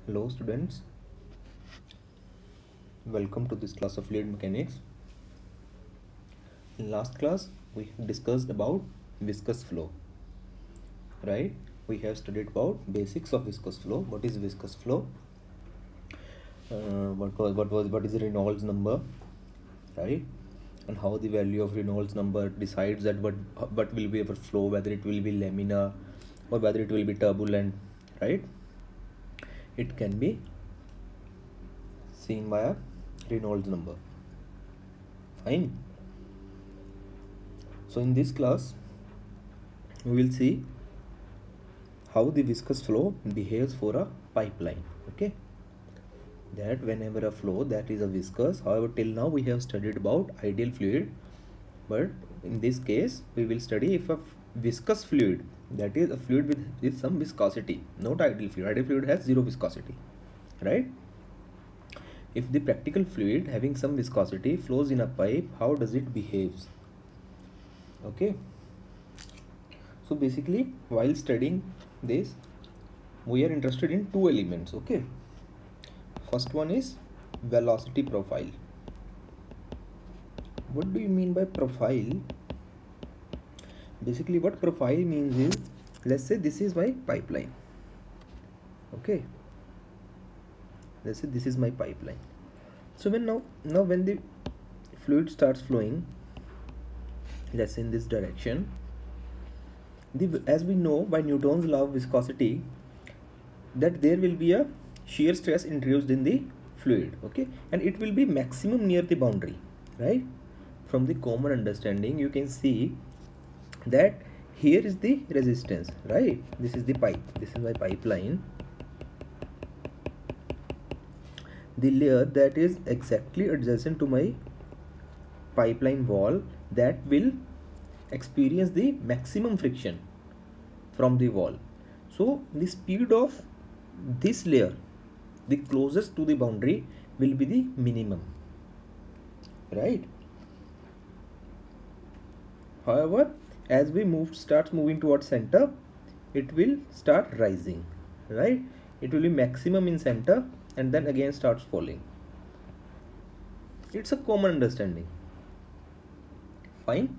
Hello students, welcome to this class of fluid mechanics. In last class we have discussed about viscous flow, right? We have studied about basics of viscous flow. What is viscous flow? What is Reynolds number, right? And how the value of Reynolds number decides that what will be our flow, whether it will be laminar or whether it will be turbulent, right? It can be seen by a Reynolds number. Fine. So in this class we will see how the viscous flow behaves for a pipeline. Okay, that whenever a flow that is a viscous, however till now we have studied about ideal fluid, but in this case we will study if a viscous fluid, that is a fluid with some viscosity, not ideal fluid. Ideal fluid has zero viscosity, right? If the practical fluid having some viscosity flows in a pipe, how does it behaves? Okay, so basically while studying this we are interested in two elements. Okay, first one is velocity profile. What do you mean by profile? Basically what profile means is, let's say this is my pipeline. Okay, let's say this is my pipeline. So when now when the fluid starts flowing, let's say in this direction, as we know by Newton's law of viscosity, that there will be a shear stress introduced in the fluid. Okay, and it will be maximum near the boundary, right? From the common understanding you can see that here is the resistance, right? This is the pipe, this is my pipeline. The layer that is exactly adjacent to my pipeline wall, that will experience the maximum friction from the wall. So the speed of this layer, the closest to the boundary, will be the minimum, right? However, as we start moving towards center, it will start rising, right? It will be maximum in center and then again starts falling. It's a common understanding. Fine.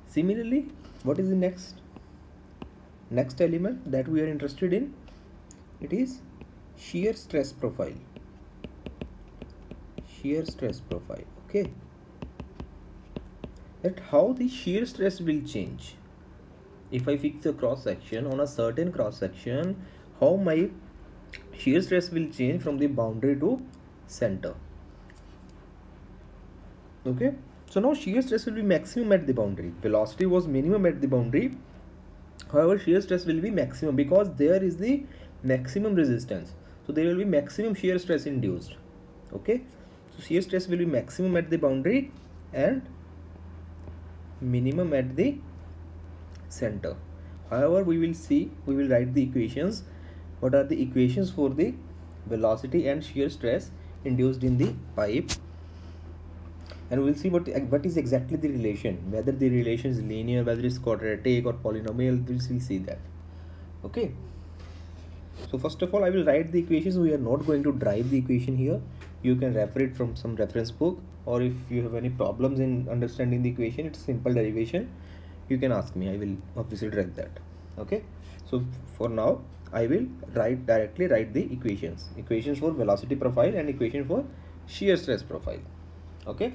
Similarly, what is the next element that we are interested in? It is shear stress profile. Shear stress profile. Okay, that how the shear stress will change if I fix a cross section on a certain cross section, how my shear stress will change from the boundary to center. Okay, so now shear stress will be maximum at the boundary. Velocity was minimum at the boundary, however shear stress will be maximum because there is the maximum resistance, so there will be maximum shear stress induced. Okay, so shear stress will be maximum at the boundary and minimum at the center. However, we will write the equations. What are the equations for the velocity and shear stress induced in the pipe, and we will see what is exactly the relation, whether the relation is linear, whether it's quadratic or polynomial. We will see that. Okay, so first of all I will write the equations. We are not going to drive the equation here. You can refer it from some reference book, or if you have any problems in understanding the equation, it's simple derivation, you can ask me. I will obviously direct that. Okay, so for now I will directly write the equations for velocity profile and equation for shear stress profile. Okay,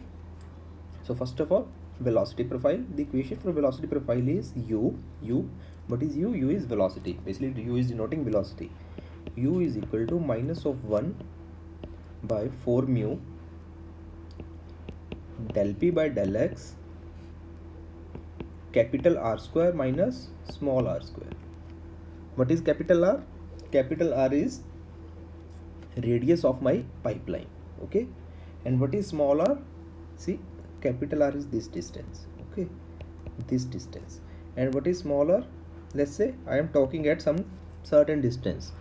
so first of all, velocity profile. The equation for velocity profile is u. What is u? U is velocity. Basically u is denoting velocity. U is equal to minus of 1 by 4 mu del p by del x capital R square minus small r square. What is capital R? Capital R is radius of my pipeline. Okay, and what is small r? See, capital R is this distance. Okay, this distance. And what is smaller? Let's say I am talking at some certain distance.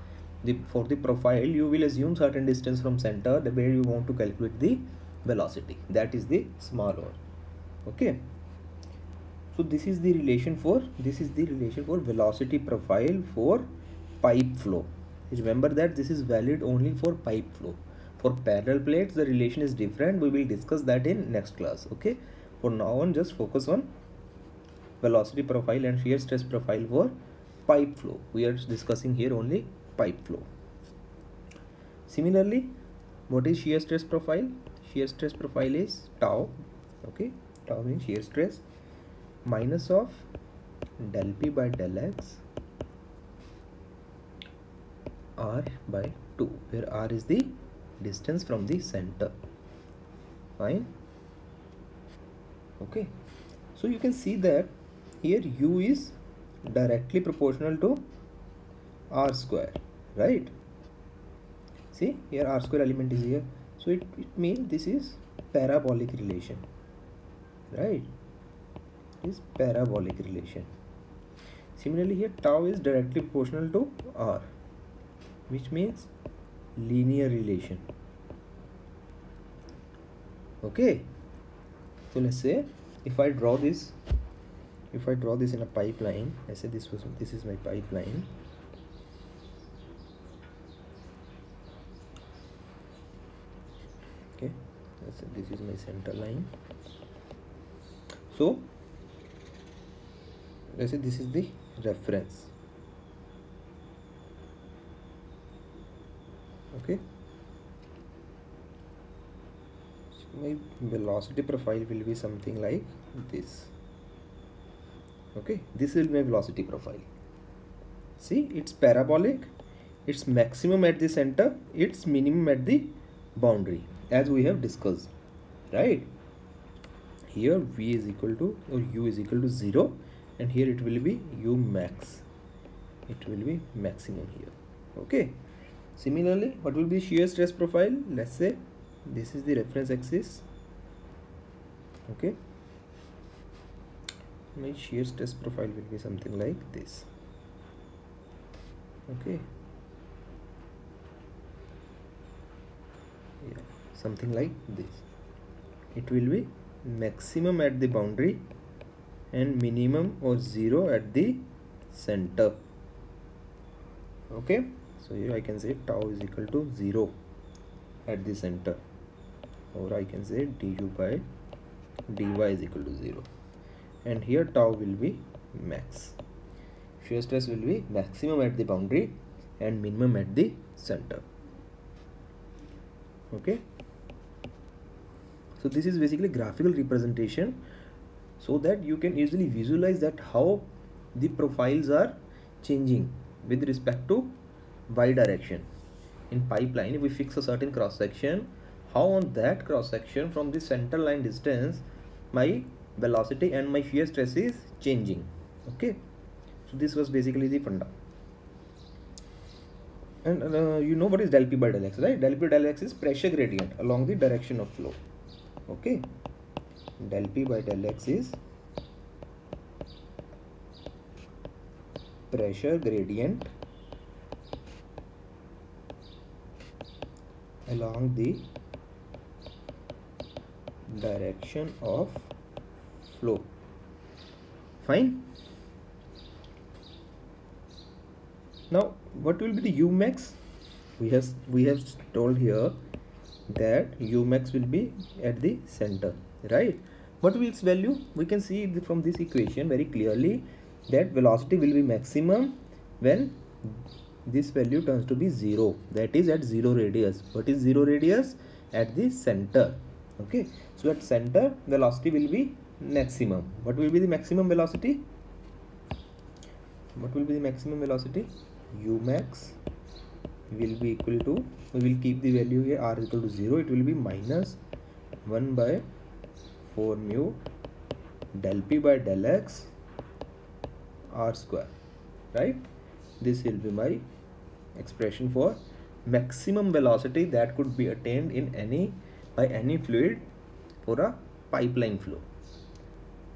For the profile you will assume certain distance from center, the where you want to calculate the velocity, that is the small r. Okay, so this is the relation for velocity profile for pipe flow. Remember that this is valid only for pipe flow. For parallel plates the relation is different. We will discuss that in next class. Okay, for now on just focus on velocity profile and shear stress profile for pipe flow. We are discussing here only pipe flow. Similarly, what is shear stress profile? Shear stress profile is tau. Okay, tau means shear stress minus of del P by del X R by 2, where R is the distance from the center. Fine. Okay, so you can see that here U is directly proportional to R square, right? See here R square element is here, so it means this is parabolic relation, right? It is parabolic relation. Similarly here tau is directly proportional to R, which means linear relation. Okay, so let's say if I draw this in a pipeline, let's say this is my pipeline. Okay, let's say this is my center line. So let's say this is the reference. Okay, so my velocity profile will be something like this. Okay, this will be my velocity profile. See, it's parabolic, it's maximum at the center, it's minimum at the boundary, as we have discussed, right? Here v is equal to, or u is equal to 0, and here it will be u max, it will be maximum here. Okay, similarly, what will be shear stress profile? Let's say this is the reference axis. Okay, my shear stress profile will be something like this. Okay, yeah, something like this. It will be maximum at the boundary and minimum or 0 at the center. Okay, so here I can say tau is equal to 0 at the center, or I can say du by dy is equal to 0, and here tau will be max. Shear stress will be maximum at the boundary and minimum at the center. Okay, so this is basically graphical representation, so that you can easily visualize that how the profiles are changing with respect to y direction. In pipeline, if we fix a certain cross section, how on that cross section from the center line distance my velocity and my shear stress is changing. Okay, so this was basically the funda. And you know what is del P by del X, right? Del P by del X is pressure gradient along the direction of flow. Okay, del P by del X is pressure gradient along the direction of flow. Fine. Now what will be the u max? We have told here that u max will be at the center, right? What will be its value? We can see from this equation very clearly that velocity will be maximum when this value turns to be 0, that is at 0 radius. What is 0 radius? At the center. Okay, so at center velocity will be maximum. What will be the maximum velocity? What will be the maximum velocity? U max will be equal to, we will keep the value here, r is equal to 0, it will be minus 1 by 4 mu del P by del X r square, right? This will be my expression for maximum velocity that could be attained in by any fluid for a pipeline flow.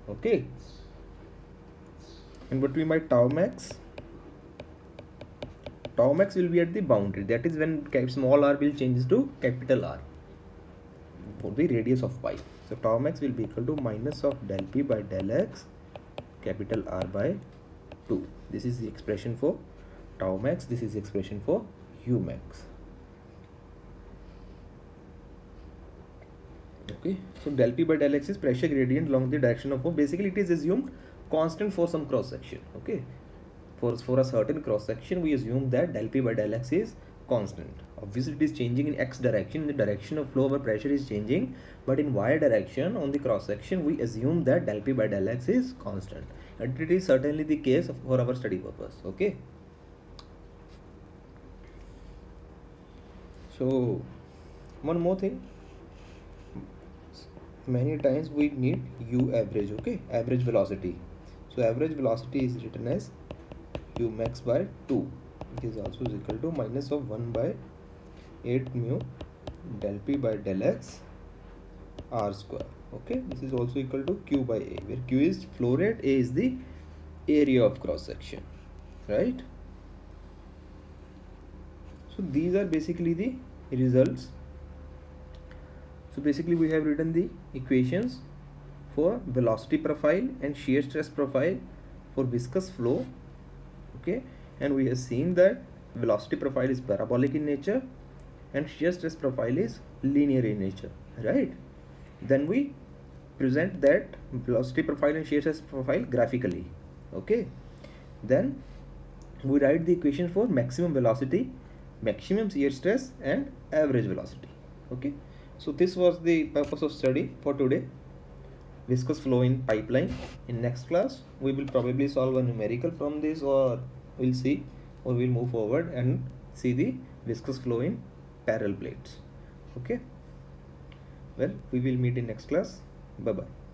Okay, and what will be my tau max? Tau max will be at the boundary, that is when small r will change to capital R for the radius of pipe. So tau max will be equal to minus of del P by del X capital R by 2. This is the expression for tau max, this is the expression for Umax. Okay, so del P by del X is pressure gradient along the direction of flow. Basically, it is assumed constant for some cross section. Okay, for a certain cross section, we assume that del P by del X is constant. Obviously, it is changing in X direction. In the direction of flow, our pressure is changing, but in Y direction on the cross section, we assume that del P by del X is constant, and it is certainly the case for our study purpose. Okay. So, one more thing. Many times we need U average. Okay, average velocity. So average velocity is written as U max by 2. It is also is equal to minus of 1 by 8 mu del P by del X R square. Okay, this is also equal to Q by A, where Q is flow rate, A is the area of cross section, right? So these are basically the results. So basically we have written the equations for velocity profile and shear stress profile for viscous flow. Okay, and we have seen that velocity profile is parabolic in nature and shear stress profile is linear in nature, right? Then we present that velocity profile and shear stress profile graphically. Okay, then we write the equation for maximum velocity, maximum shear stress and average velocity. Okay, so this was the purpose of study for today, viscous flow in pipeline. In next class we will probably solve a numerical from this, or we'll see, or we'll move forward and see the viscous flow in parallel plates. Okay, well, we will meet in next class. Bye bye.